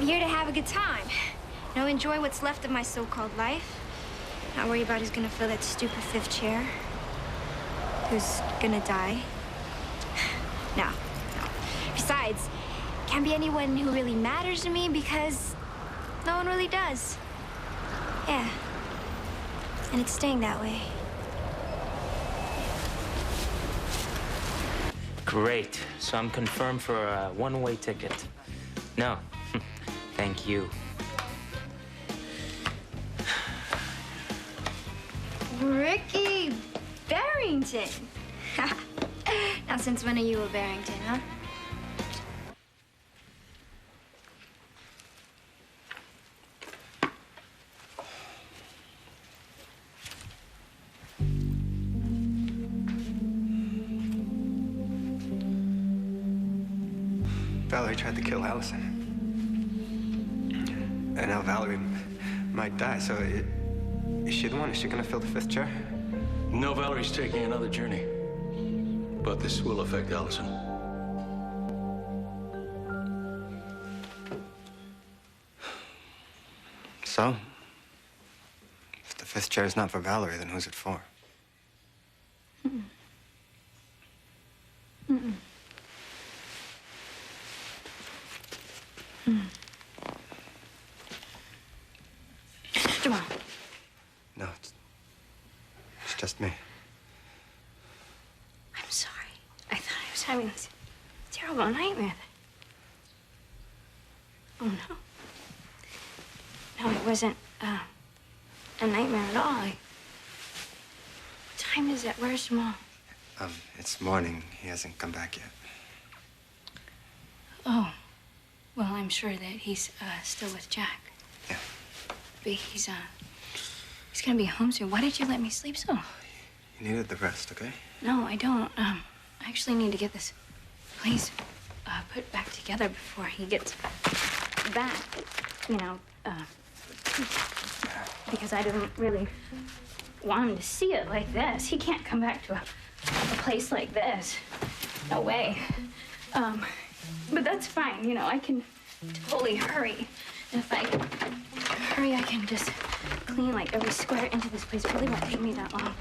here to have a good time. You know, enjoy what's left of my so-called life. Not worry about who's gonna fill that stupid fifth chair. Who's gonna die. No. Besides, can't be anyone who really matters to me because no one really does. Yeah. And it's staying that way. Great. So I'm confirmed for a one-way ticket. No. Thank you. Ricky Barrington. Now, since when are you a Barrington, huh? Valerie tried to kill Allison. And now Valerie might die, so is she the one? Is she gonna fill the fifth chair? No, Valerie's taking another journey. But this will affect Allison. So? If the fifth chair is not for Valerie, then who's it for? Jamal. No, it's just me. I'm sorry. I thought I was having this terrible nightmare. Oh, no. No, it wasn't a nightmare at all. What time is it? Where's Jamal? It's morning. He hasn't come back yet. Oh. Well, I'm sure that he's still with Jack. Yeah. But he's gonna be home soon. Why did you let me sleep so? You needed the rest, okay? No, I don't. I actually need to get this place put back together before he gets back. You know, because I didn't really want him to see it like this. He can't come back to a place like this. No way. But that's fine. You know, I can totally hurry. And if I hurry, I can just clean like every square inch of this place. It really won't take me that long.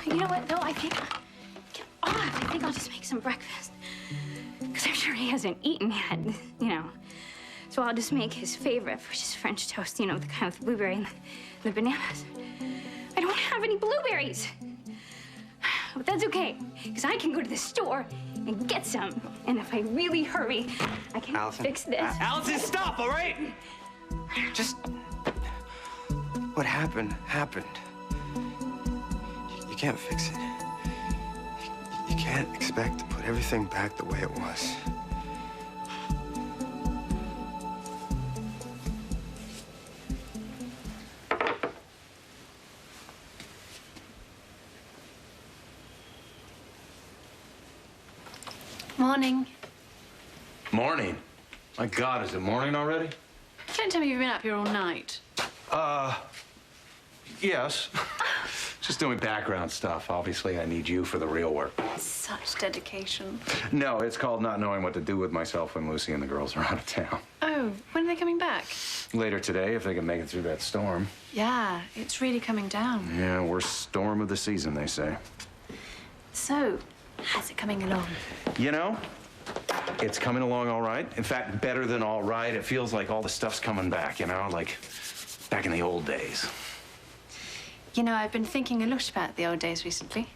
You know what, though? I think I'll just make some breakfast. Because I'm sure he hasn't eaten yet, you know. So I'll just make his favorite, which is French toast, you know, the kind with the blueberry and the bananas. I don't have any blueberries. But that's okay, because I can go to the store and get some. And if I really hurry, I can fix this. Allison, stop, all right? Just... What happened, happened. You can't fix it. You can't expect to put everything back the way it was. Morning. Morning? My God, is it morning already? Don't tell me you've been up here all night. Yes. Just doing background stuff. Obviously, I need you for the real work. Such dedication. No, it's called not knowing what to do with myself when Lucy and the girls are out of town. Oh, when are they coming back? Later today, if they can make it through that storm. Yeah, it's really coming down. Yeah, worst storm of the season, they say. So, how's it coming along? You know, it's coming along all right. In fact, better than all right. It feels like all the stuff's coming back, you know, like back in the old days. You know, I've been thinking a lot about the old days recently.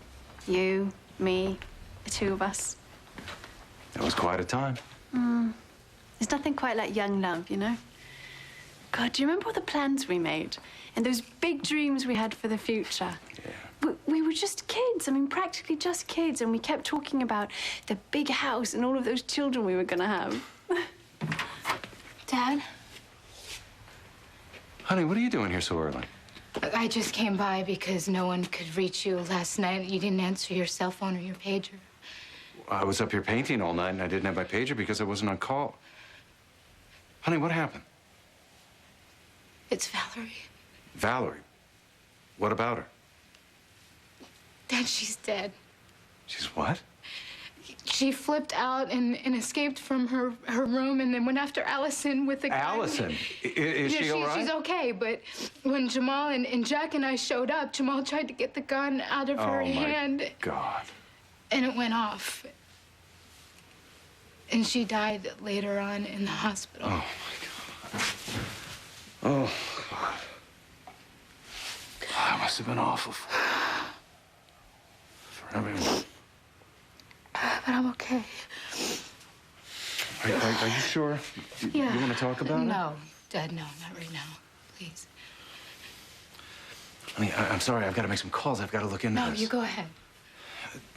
You, me, the two of us. It was quite a time. There's nothing quite like young love, you know? God, do you remember all the plans we made? And those big dreams we had for the future? Yeah. We were just kids. I mean, practically just kids. And we kept talking about the big house and all of those children we were gonna have. Dad? Honey, what are you doing here so early? I just came by because no one could reach you last night. You didn't answer your cell phone or your pager. I was up here painting all night and I didn't have my pager because I wasn't on call. Honey, what happened? It's Valerie. Valerie? What about her? Dad, she's dead. She's what? She flipped out and escaped from her room and then went after Allison with a gun. Allison, is she all right? She's okay, but when Jamal and Jack and I showed up, Jamal tried to get the gun out of her hand. Oh, my God. And it went off. And she died later on in the hospital. Oh, my God. Oh, God. That must have been awful for everyone. But I'm okay. Are you sure? Yeah. You want to talk about it? No, Dad, no, not right now. Please. I'm sorry. I've got to make some calls. I've got to look into No, this. you go ahead.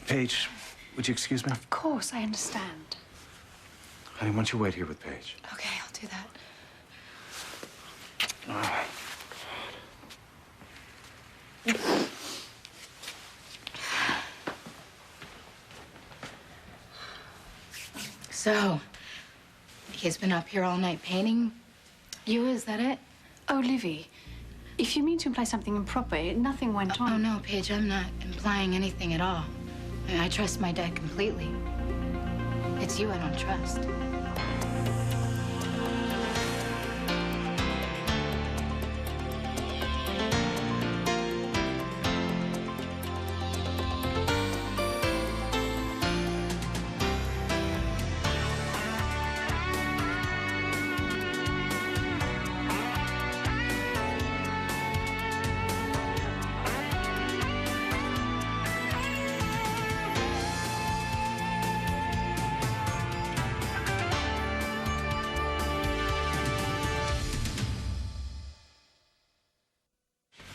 Paige, would you excuse me? Of course, I understand. Honey, why don't you wait here with Paige? Okay, I'll do that. So, he's been up here all night painting you, is that it? Oh, Livy, if you mean to imply something improper, nothing went on. Oh, no, Paige, I'm not implying anything at all. I trust my dad completely. It's you I don't trust.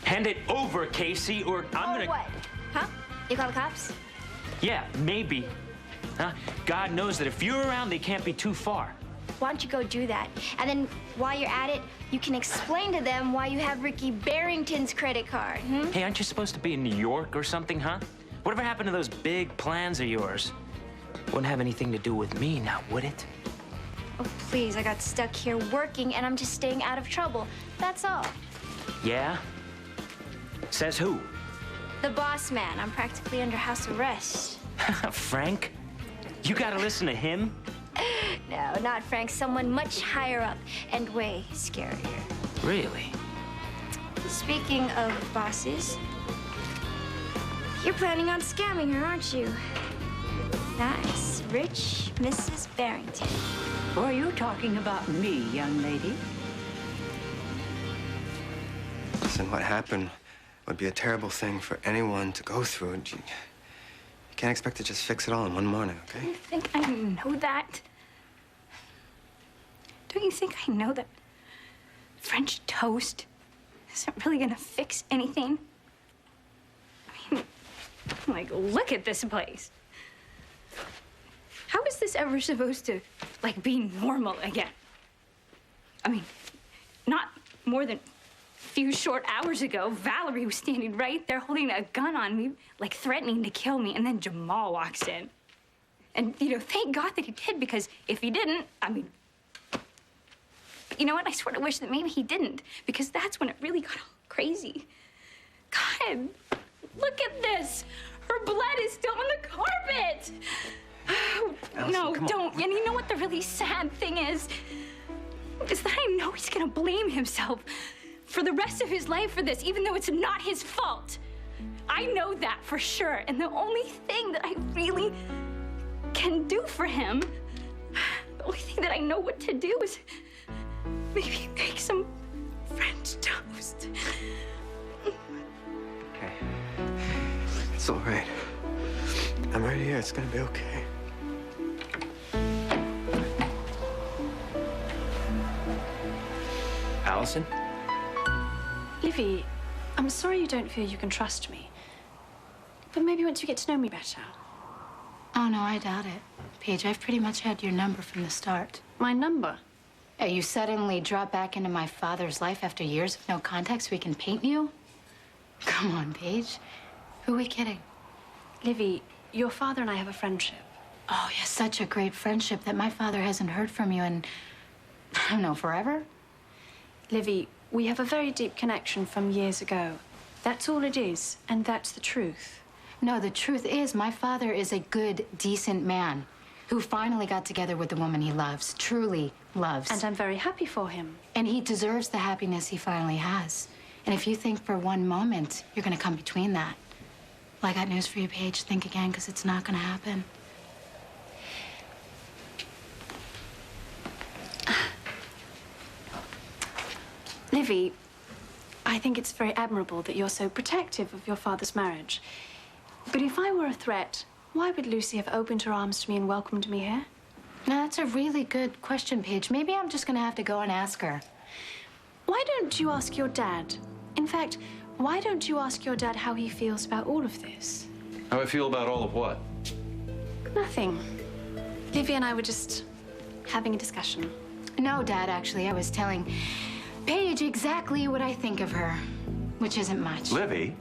Hand it over, Casey, or I'm Or gonna... what? Huh? You call the cops? Yeah, maybe. Huh? God knows that if you're around, they can't be too far. Why don't you go do that? And then while you're at it, you can explain to them why you have Ricky Barrington's credit card. Hey, aren't you supposed to be in New York or something, huh? Whatever happened to those big plans of yours? Wouldn't have anything to do with me now, would it? Oh, please, I got stuck here working and I'm just staying out of trouble. That's all. Yeah? Says who? The boss man. I'm practically under house arrest. Frank? You gotta listen to him? No, not Frank. Someone much higher up and way scarier. Really? Speaking of bosses, you're planning on scamming her, aren't you? Nice. Rich Mrs. Barrington. Or are you talking about me, young lady? Listen, what happened would be a terrible thing for anyone to go through. You can't expect to just fix it all in one morning, okay? You think I know that? Don't you think I know that French toast isn't really gonna fix anything? I mean, like, look at this place. How is this ever supposed to, like, be normal again? I mean, not more than a few short hours ago, Valerie was standing right there holding a gun on me, like, threatening to kill me, and then Jamal walks in. And, you know, thank God that he did, because if he didn't, I mean, you know what? I sort of wish that maybe he didn't, because that's when it really got all crazy. God, look at this. Her blood is still on the carpet. Allison, No, come on. don't. And you know what the really sad thing is? Is that I know he's gonna blame himself for the rest of his life for this, even though it's not his fault. I know that for sure. And the only thing that I really can do for him, the only thing that I know what to do is maybe make some French toast. Okay. It's all right. I'm right here. It's gonna be okay. Allison? Livy, I'm sorry you don't feel you can trust me. But maybe once you get to know me better. Oh, no, I doubt it. Paige, I've pretty much had your number from the start. My number? You suddenly drop back into my father's life after years of no contact so we can paint you? Come on, Paige. Who are we kidding? Livy, your father and I have a friendship. Oh, yeah, such a great friendship that my father hasn't heard from you in, I don't know, forever? Livy, we have a very deep connection from years ago. That's all it is, and that's the truth. No, the truth is, my father is a good, decent man who finally got together with the woman he loves, truly loves. And I'm very happy for him. And he deserves the happiness he finally has. And if you think for one moment you're gonna come between that, well, I got news for you, Paige. Think again, because it's not gonna happen. Livy, I think it's very admirable that you're so protective of your father's marriage. But if I were a threat, why would Lucy have opened her arms to me and welcomed me here? Now, that's a really good question, Paige. Maybe I'm just gonna have to go and ask her. Why don't you ask your dad? In fact, why don't you ask your dad how he feels about all of this? How I feel about all of what? Nothing. Livy and I were just having a discussion. No, Dad, actually, I was telling Paige exactly what I think of her, which isn't much. Livy?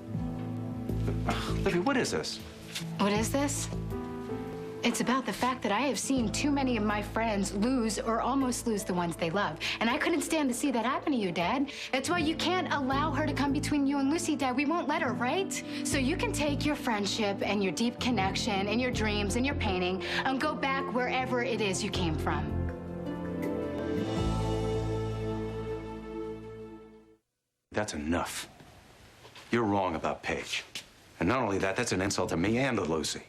Livy, what is this? What is this? It's about the fact that I have seen too many of my friends lose or almost lose the ones they love. And I couldn't stand to see that happen to you, Dad. That's why you can't allow her to come between you and Lucy, Dad. We won't let her, right? So you can take your friendship and your deep connection and your dreams and your painting and go back wherever it is you came from. That's enough. You're wrong about Paige. And not only that, that's an insult to me and to Lucy.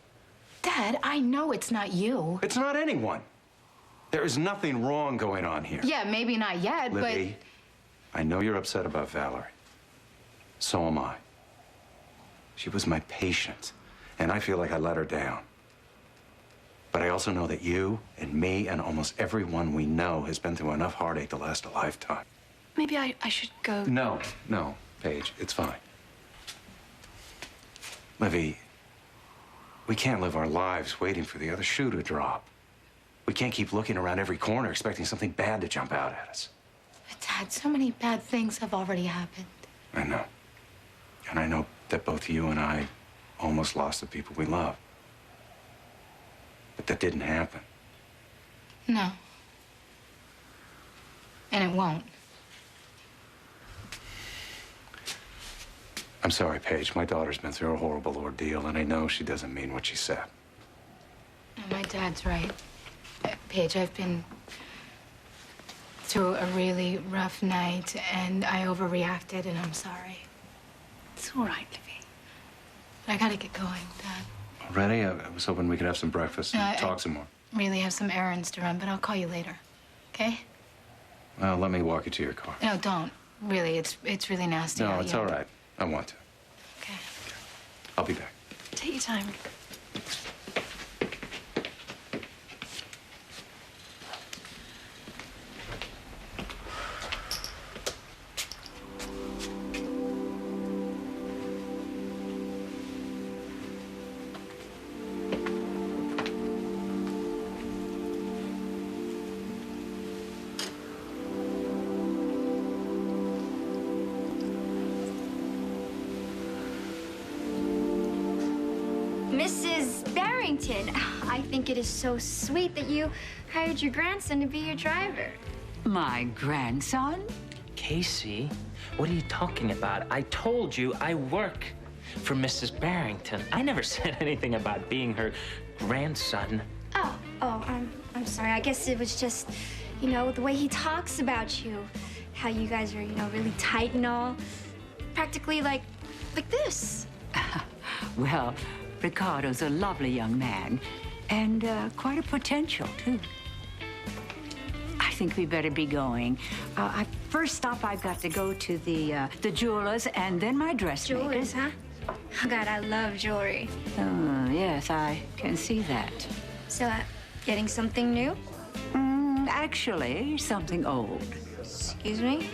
Dad, I know it's not you. It's not anyone. There is nothing wrong going on here. Yeah, maybe not yet, Libby, I know you're upset about Valerie. So am I. She was my patient, and I feel like I let her down. But I also know that you and me and almost everyone we know has been through enough heartache to last a lifetime. Maybe I should go. No, Paige, it's fine. Livy, we can't live our lives waiting for the other shoe to drop. We can't keep looking around every corner expecting something bad to jump out at us. But Dad, so many bad things have already happened. I know. And I know that both you and I almost lost the people we love. But that didn't happen. No. And it won't. I'm sorry, Paige. My daughter's been through a horrible ordeal, and I know she doesn't mean what she said. My dad's right. Paige, I've been through a really rough night, and I overreacted, and I'm sorry. It's all right, Livy. But I gotta get going, Dad. Already? I was hoping we could have some breakfast and talk some more. Really have some errands to run, but I'll call you later. Okay? Well, let me walk you to your car. No, don't. Really, it's really nasty. No, out it's here. all right. I want to. Okay. I'll be back. Take your time. Mrs. Barrington, I think it is so sweet that you hired your grandson to be your driver. My grandson? Casey, what are you talking about? I told you I work for Mrs. Barrington. I never said anything about being her grandson. I'm sorry. I guess it was just, the way he talks about you. How you guys are, really tight and all. Practically like this. Well, Ricardo's a lovely young man, and quite a potential, too. I think we better be going. First stop, I've got to go to the jeweler's and then my dressmaker. Jewelers, huh? Oh, God, I love jewelry. Oh, yes, I can see that. So, getting something new? Actually, something old. Excuse me?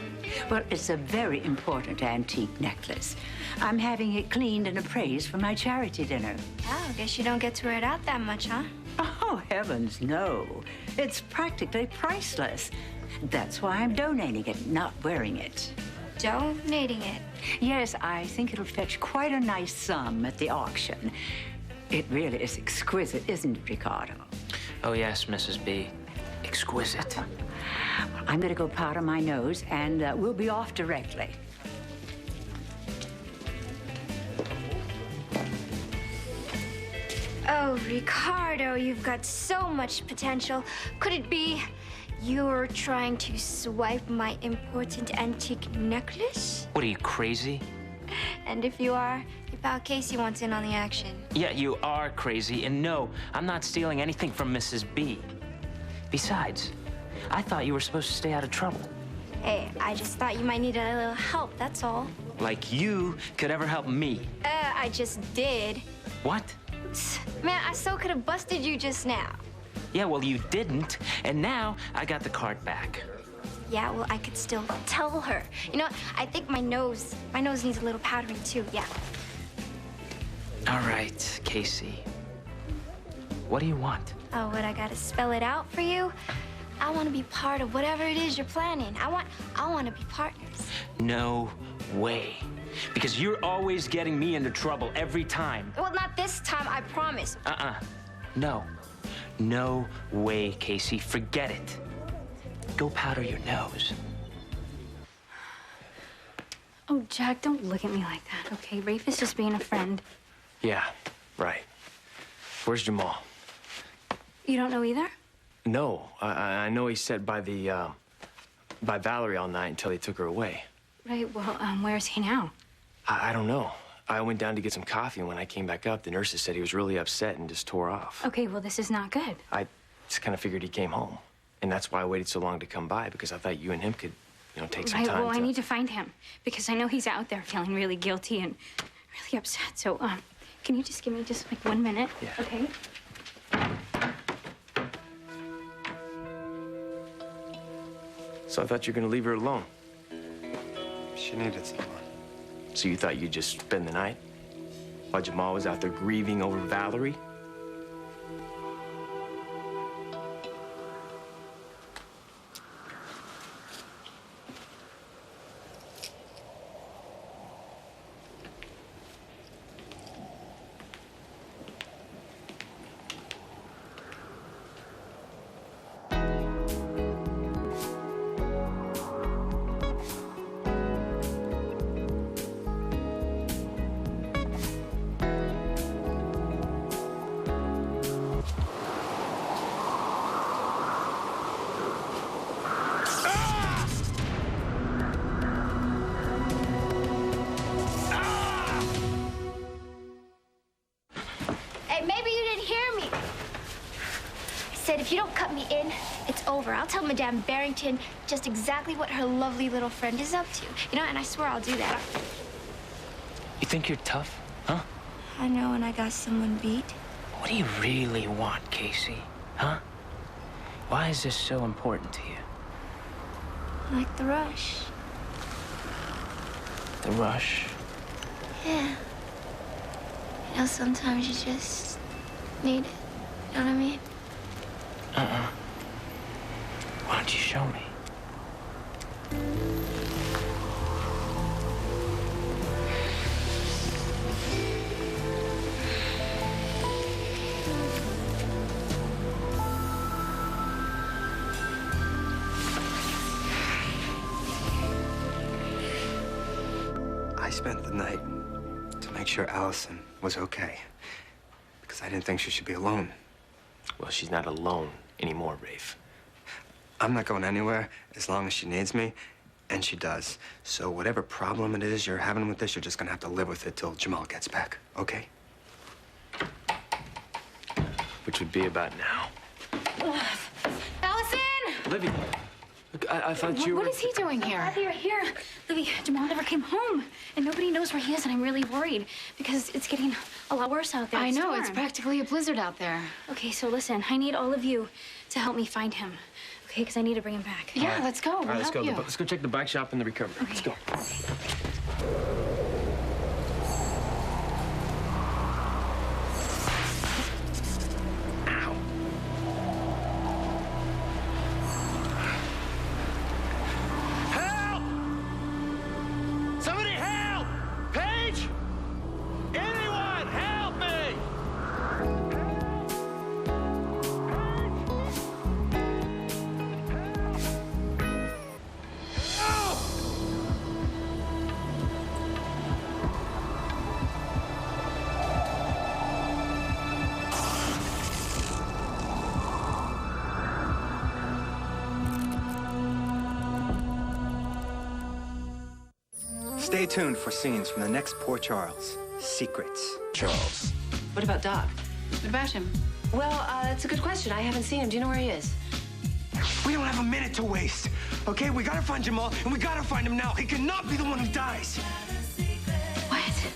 Well, it's a very important antique necklace. I'm having it cleaned and appraised for my charity dinner. Oh, guess you don't get to wear it out that much, huh? Oh, heavens, no. It's practically priceless. That's why I'm donating it, not wearing it. Donating it? Yes, I think it'll fetch quite a nice sum at the auction. It really is exquisite, isn't it, Ricardo? Oh, yes, Mrs. B. Exquisite. I'm going to go powder my nose, and we'll be off directly. Oh, Ricardo, you've got so much potential. Could it be you're trying to swipe my important antique necklace? What are you, crazy? And if you are, your pal Casey wants in on the action. Yeah, you are crazy. And no, I'm not stealing anything from Mrs. B. Besides, I thought you were supposed to stay out of trouble. Hey, I just thought you might need a little help, that's all. Like you could ever help me. I just did. What? Man, I so could have busted you just now. Yeah, well, you didn't. And now I got the card back. Yeah, well, I could still tell her. You know, I think my nose needs a little powdering too, yeah. All right, Casey. What do you want? Oh, what, I gotta spell it out for you? I want to be part of whatever it is you're planning. I want to be partners. No way. Because you're always getting me into trouble every time. Well, not this time, I promise. No. No way, Casey. Forget it. Go powder your nose. Oh, Jack, don't look at me like that, okay? Rafe is just being a friend. Yeah, right. Where's Jamal? You don't know either? No, I know he sat by Valerie all night until he took her away. Right, well, where's he now? I don't know. I went down to get some coffee, and when I came back up, the nurses said he was really upset and just tore off. Okay, well, this is not good. I just kind of figured he came home. And that's why I waited so long to come by, because I thought you and him could, take some Right, time well, to... I need to find him because I know he's out there feeling really guilty and really upset. So, can you just give me just like 1 minute? Yeah. Okay? So I thought you were going to leave her alone. She needed someone. So you thought you'd just spend the night? While Jamal was out there grieving over Valerie? If you don't cut me in, it's over. I'll tell Madame Barrington just exactly what her lovely little friend is up to. And I swear I'll do that. You think you're tough, huh? I know, and I got someone beat. What do you really want, Casey? Huh? Why is this so important to you? Like the rush. The rush? Yeah. Sometimes you just need it. You know what I mean? Why don't you show me? I spent the night to make sure Allison was okay. Because I didn't think she should be alone. Well, she's not alone anymore, Rafe. I'm not going anywhere as long as she needs me, and she does. So whatever problem it is you're having with this, you're just gonna have to live with it till Jamal gets back, okay? Which would be about now. Allison! Olivia, look, I thought you were... What is he doing here? Glad you're here. Libby, Jamal never came home, and nobody knows where he is, and I'm really worried because it's getting a lot worse out there. I know, Storm. it's practically a blizzard out there. Okay, so listen, I need all of you to help me find him. Okay, because I need to bring him back. Yeah, let's go. All right, let's go. We'll help you. Let's go check the bike shop and the recovery. Okay. Let's go. Ow. Help! Somebody help! Paige! Anyone, help me! Help! Stay tuned for scenes from the next Poor Charles. Secrets. Charles. What about Doc? What about him? Well, that's a good question. I haven't seen him. Do you know where he is? We don't have a minute to waste. Okay, we gotta find Jamal, and we gotta find him now. He cannot be the one who dies. What?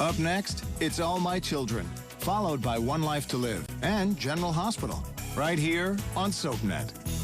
Up next, It's All My Children, followed by One Life to Live and General Hospital, right here on SoapNet.